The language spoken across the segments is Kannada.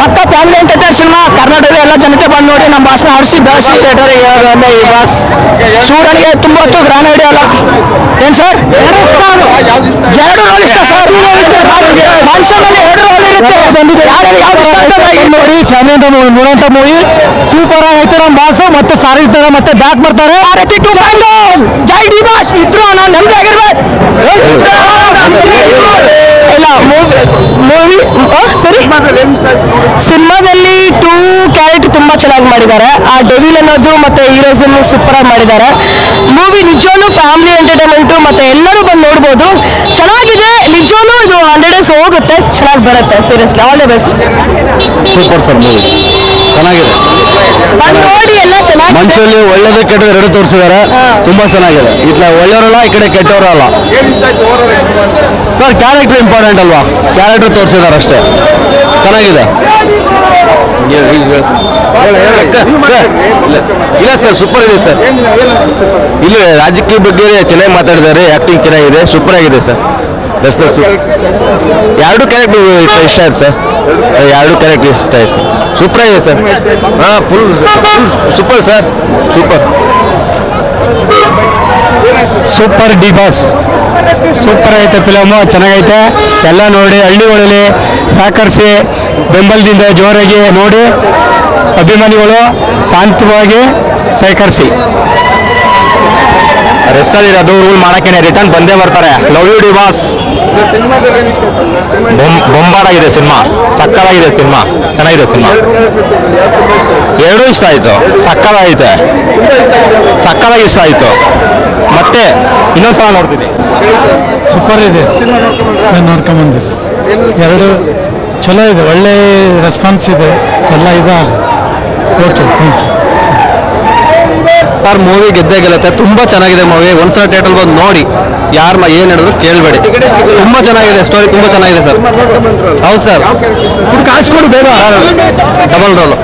ಪಕ್ಕ ಫ್ಯಾಮಿಲಿ ಎಂಟರ್ಟೈನ್ ಸಿನಿಮಾ. ಕರ್ನಾಟಕದ ಎಲ್ಲ ಜನತೆ ಬಂದು ನೋಡಿ ನಮ್ಮ ಭಾಷಣ ಆಡಿಸಿ ಬೆಳೆಸಿ ಸೂರ್ಯನಿಗೆ ತುಂಬ ಹೊತ್ತು ಗ್ರಾನ ಹಿಡಿಯಲ್ಲ ಏನ್ ಸರ್. ಎರಡು ರೋಲ್ ಇಷ್ಟ ಸರ್. ಮನುಷ್ಯನಲ್ಲಿ ಎರಡು ರೋಲ್ ಇರುತ್ತೆ. ಬಂದಿದೆ ಯಾವ್ದು ಇಷ್ಟ ಅಂತ ನೋಡಿ. ಫ್ಯಾಮಿಲಿ ನೋಡುವಂತ ಮೂವಿ ಸೂಪರ್ ಆಗೈತೆ. ನಮ್ಮ ಬಾಸು ಮತ್ತೆ ಸಾರಿ ಇರ್ತಾರೆ ಮತ್ತೆ ಬ್ಯಾಕ್ ಬರ್ತಾರೆ. ಜೈ ಡಿ ಬಾಸ್ ಇದ್ರು ನಾವು ನೆಮ್ಮದಿ ಆಗಿರ್ಬೇಕು. ಇಲ್ಲ ಮೂವಿ ಸರಿ. ಸಿನಿಮಾದಲ್ಲಿ 2 ಕ್ಯಾರೆಕ್ಟರ್ ತುಂಬಾ ಚೆನ್ನಾಗಿ ಮಾಡಿದ್ದಾರೆ. ಆ ಡೆವಿಲ್ ಅನ್ನೋದು ಮತ್ತೆ ಹೀರೋಯಿಸಮ್ ಸೂಪರ್ ಆಗಿ ಮಾಡಿದ್ದಾರೆ. ಮೂವಿ ನಿಜವಾಗ್ಲೂ ಫ್ಯಾಮಿಲಿ ಎಂಟರ್ಟೈನ್ಮೆಂಟ್ ಮತ್ತೆ ಎಲ್ಲರೂ ಬಂದು ನೋಡ್ಬೋದು. ಚೆನ್ನಾಗಿದೆ ನಿಜವಾಗ್ಲೂ. ಇದು 100 days ಹೋಗುತ್ತೆ, ಚೆನ್ನಾಗಿ ಬರುತ್ತೆ. Seriously all the best. Super sir movie ಚೆನ್ನಾಗಿದೆ. ನೋಡಿ ಎಲ್ಲ ಚೆನ್ನಾಗಿ ಮನುಷ್ಯರಲ್ಲಿ ಒಳ್ಳೇದು ಕೆಟ್ಟದ್ದು ಎರಡು ತೋರಿಸಿದ್ದಾರೆ. ತುಂಬಾ ಚೆನ್ನಾಗಿದೆ. ಇಟ್ಲ ಒಳ್ಳೆಯವರಲ್ಲ ಈ ಕಡೆ ಕೆಟ್ಟವರಲ್ಲ ಸರ್. ಕ್ಯಾರೆಕ್ಟರ್ ಇಂಪಾರ್ಟೆಂಟ್ ಅಲ್ವಾ, ಕ್ಯಾರೆಕ್ಟರ್ ತೋರಿಸಿದ್ದಾರೆ ಅಷ್ಟೇ. ಚೆನ್ನಾಗಿದೆ. ಇಲ್ಲ ಸರ್ ಸೂಪರ್ ಇದೆ ಸರ್. ಇಲ್ಲಿ ರಾಜಕೀಯ ಬಗ್ಗೆ ಚೆನ್ನಾಗಿ ಮಾತಾಡಿದ್ದಾರೆ. ಆಕ್ಟಿಂಗ್ ಚೆನ್ನಾಗಿದೆ, ಸೂಪರ್ ಆಗಿದೆ ಸರ್. ಎರಡು ಕ್ಯಾರೆಕ್ಟರ್ ಇಷ್ಟ ಆಯ್ತು ಸರ್. ಎರಡು ಕ್ಯಾರೆಕ್ಟರ್ ಇಷ್ಟ ಆಯ್ತು ಸರ್. ಸೂಪರ್ ಆಗಿದೆ sir. Full super sir. Super D boss super ಐತೆ ಫಿಲಮು. ಚೆನ್ನಾಗೈತೆ. ಎಲ್ಲ ನೋಡಿ ಹಳ್ಳಿಗಳಲ್ಲಿ ಸಹಕರಿಸಿ ಬೆಂಬಲದಿಂದ ಜೋರಾಗಿ ನೋಡಿ ಅಭಿಮಾನಿಗಳು ಶಾಂತವಾಗಿ ಸಹಕರಿಸಿ. ರೆಸ್ಟಲ್ಲಿ ಅದು ರೂಲ್ ಮಾಡಕ್ಕೆ ರಿಟರ್ನ್ ಬಂದೇ ಬರ್ತಾರೆ. Love you D boss. ಬೊಂಬಾರಾಗಿದೆ ಸಿನಿಮಾ. ಸಕ್ಕತ್ತಾಗಿದೆ ಸಿನಿಮಾ. ಚೆನ್ನಾಗಿದೆ ಸಿನಿಮಾ. ಎರಡೂ ಇಷ್ಟ ಆಯಿತು. ಸಕ್ಕತ್ತಾಗೈತೆ. ಸಕ್ಕತ್ತಾಗಿ ಇಷ್ಟ ಆಯಿತು. ಮತ್ತೆ ಇನ್ನೊಂದ್ಸಲ ನೋಡ್ತೀನಿ. ಸೂಪರ್ ಇದೆ. ನೋಡ್ಕೊಂಬಂದಿದೆ. ಎರಡು ಚಲೋ ಇದೆ. ಒಳ್ಳೆ ರೆಸ್ಪಾನ್ಸ್ ಇದೆ. ಎಲ್ಲ ಇದೆ. Okay thank you sir. Movie ಗೆದ್ದೇ ಗೆಲ್ಲುತ್ತೆ. ತುಂಬಾ ಚೆನ್ನಾಗಿದೆ ಮೂವಿ. ಒಂದ್ಸಲ ಥಿಯೇಟರ್ ಬಂದು ನೋಡಿ. ಯಾರನ್ನ ಏನು ಹೇಳಿದ್ರು ಕೇಳಬೇಡಿ. ತುಂಬಾ ಚೆನ್ನಾಗಿದೆ. ಸ್ಟೋರಿ ತುಂಬಾ ಚೆನ್ನಾಗಿದೆ ಸರ್. ಹೌದು ಸರ್. ಕಾಯಿಸ್ಕೊಡು ಬೇಗ. Double role.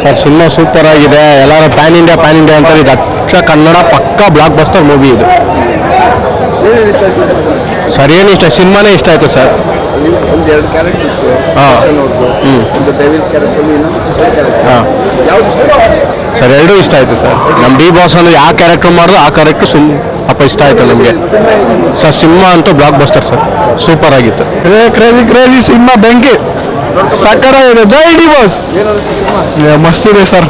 Sir cinema super ಆಗಿದೆ. ಎಲ್ಲರೂ ಪ್ಯಾನ್ ಇಂಡಿಯಾ ಅಂತಾರೆ. ಇದು ಅಕ್ಷರ ಕನ್ನಡ ಪಕ್ಕ ಬ್ಲಾಕ್ ಬಸ್ಟರ್ ಮೂವಿ ಇದು. ಸರ್ ಏನು ಇಷ್ಟ ಸಿನಿಮಾನೇ ಇಷ್ಟ ಆಯ್ತು ಸರ್. ಸರ್ ಎರಡೂ ಇಷ್ಟ ಆಯ್ತು ಸರ್. ನಮ್ಮ ಡಿ ಬಾಸ್ ಅಂದ್ರೆ ಯಾವ ಕ್ಯಾರೆಕ್ಟರ್ ಮಾಡಿದ್ರು ಆ ಕ್ಯಾರೆಕ್ಟರ್ ಅಪ್ಪ ಇಷ್ಟ ಆಯ್ತು ನಮಗೆ ಸರ್. ಸಿನಿಮಾ ಅಂತೂ ಬ್ಲಾಕ್ ಬಸ್ಟರ್ ಸರ್. ಸೂಪರ್ ಆಗಿತ್ತು. Crazy cinema. ಬೆಂಕಿ ಸಕ್ಕರ ಇದೆ. ಜೈ ಡಿ ಬಾಸ್. ಮಸ್ತ್ ಇದೆ ಸರ್.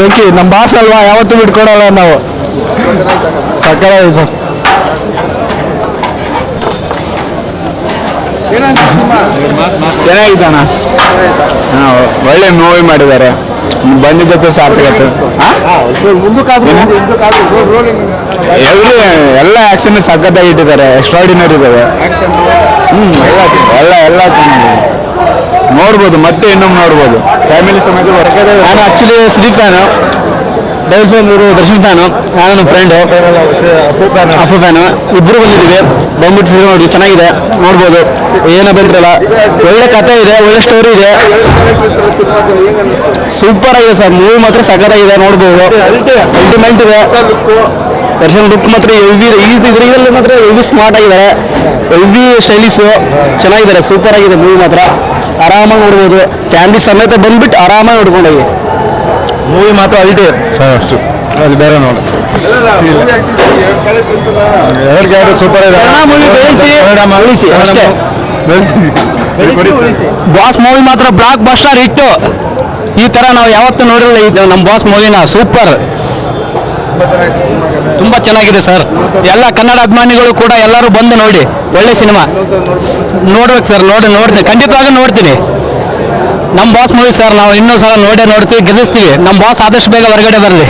ಬೆಂಕಿ ನಮ್ಮ ಬಾಸ್ ಅಲ್ವಾ, ಯಾವತ್ತೂ ಬಿಟ್ಕೊಡಲ್ಲ ನಾವು. ಸಕ್ಕರ ಇದೆ ಸರ್. ಚೆನ್ನಾಗಿದ್ದಾನ. ಒಳ್ಳೆ ಮೂವಿ ಮಾಡಿದ್ದಾರೆ. ಬಂದಿದ್ದಕ್ಕೆ ಸಾರ್ಥಕತೆ. ಎಲ್ಲ ಆಕ್ಷನ್ ಸಖತ್ತಾಗಿ ಇಟ್ಟಿದ್ದಾರೆ. ಎಕ್ಸ್ಟ್ರಾರ್ಡಿನರಿ ಇದಾವೆ. ಎಲ್ಲ ನೋಡ್ಬೋದು. ಮತ್ತೆ ಇನ್ನೊಮ್ಮೆ ನೋಡ್ಬೋದು. ಫ್ಯಾಮಿಲಿ ಸಮೇತ. ನಾನು ಆಕ್ಚುಲಿ ಸುದೀಪ್ ಫ್ಯಾನು, ಡೈಲ್ ಫ್ಯಾನ್, ಇವರು ದರ್ಶನ್ ಫ್ಯಾನು. ನಾನು ನಮ್ಮ ಫ್ರೆಂಡು ಅಫು ಫ್ಯಾನು. ಇಬ್ಬರು ಬಂದಿದ್ದೀವಿ. ಬಂದ್ಬಿಟ್ಟು ಫಿಲ್ಮ್ ನೋಡಿ. ಚೆನ್ನಾಗಿದೆ, ನೋಡ್ಬೋದು. ಏನೋ ಬಂದ್ರಲ್ಲ. ಒಳ್ಳೆ ಕಥೆ ಇದೆ, ಒಳ್ಳೆ ಸ್ಟೋರಿ ಇದೆ. ಸೂಪರ್ ಆಗಿದೆ ಸರ್. ಮೂವಿ ಮಾತ್ರ ಸಖತ್ತಾಗಿದೆ, ನೋಡ್ಬೋದು. ಅಲ್ಟಿಮೇಟ್ ಇದೆ. ದರ್ಶನ್ ಲುಕ್ ಮಾತ್ರ ಇದರಲ್ಲಿ ಮಾತ್ರ ಹೆವಿ ಸ್ಮಾರ್ಟ್ ಆಗಿದ್ದಾರೆ. ಹೆವಿ ಸ್ಟೈಲಿಶು ಚೆನ್ನಾಗಿದ್ದಾರೆ. ಸೂಪರ್ ಆಗಿದೆ ಮೂವಿ ಮಾತ್ರ. ಆರಾಮಾಗಿ ನೋಡ್ಬೋದು. ಫ್ಯಾಮಿಲಿ ಸಮೇತ ಬಂದ್ಬಿಟ್ಟು ಆರಾಮಾಗಿ ನೋಡ್ಕೊಂಡೋಗಿ. ಮೂವಿ ಮಾತ್ರ ಅಲ್ಟಿ ಸರ್. ಅಷ್ಟು ಅದು ಬೇರೆ ನೋಡಿ. ಸೂಪರ್ ಇದೆ. ಬಾಸ್ ಮೂವಿ ಮಾತ್ರ ಬ್ಲಾಕ್ ಬಸ್ಟರ್ ಹಿಟ್ಟು. ಈ ತರ ನಾವು ಯಾವತ್ತೂ ನೋಡಿರಲಿಲ್ಲ ನಮ್ಮ ಬಾಸ್ ಮೂವಿನ. ಸೂಪರ್. ತುಂಬಾ ಚೆನ್ನಾಗಿದೆ ಸರ್. ಎಲ್ಲ ಕನ್ನಡ ಅಭಿಮಾನಿಗಳು ಕೂಡ ಎಲ್ಲರೂ ಬಂದು ನೋಡಿ. ಒಳ್ಳೆ ಸಿನಿಮಾ ನೋಡ್ಬೇಕು ಸರ್. ನೋಡ್ತೀನಿ ಖಂಡಿತವಾಗಿ ನೋಡ್ತೀನಿ. ನಮ್ಮ ಬಾಸ್ ಮೂವಿ ಸರ್. ನಾವು ಇನ್ನೂ ಸಲ ನೋಡ್ತೀವಿ, ಗೆಲ್ಲಿಸ್ತೀವಿ. ನಮ್ಮ ಬಾಸ್ ಆದಷ್ಟು ಬೇಗ ಹೊರಗಡೆ ಬರಲಿ.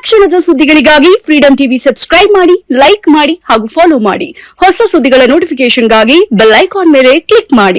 ಕ್ಷಣದ ಸುದ್ದಿಗಳಿಗಾಗಿ ಫ್ರೀಡಂ ಟಿವಿ ಸಬ್ಸ್ಕ್ರೈಬ್ ಮಾಡಿ, ಲೈಕ್ ಮಾಡಿ ಹಾಗೂ ಫಾಲೋ ಮಾಡಿ. ಹೊಸ ಸುದ್ದಿಗಳ ನೋಟಿಫಿಕೇಶನ್ಗಾಗಿ ಬೆಲ್ ಐಕಾನ್ ಮೇಲೆ ಕ್ಲಿಕ್ ಮಾಡಿ.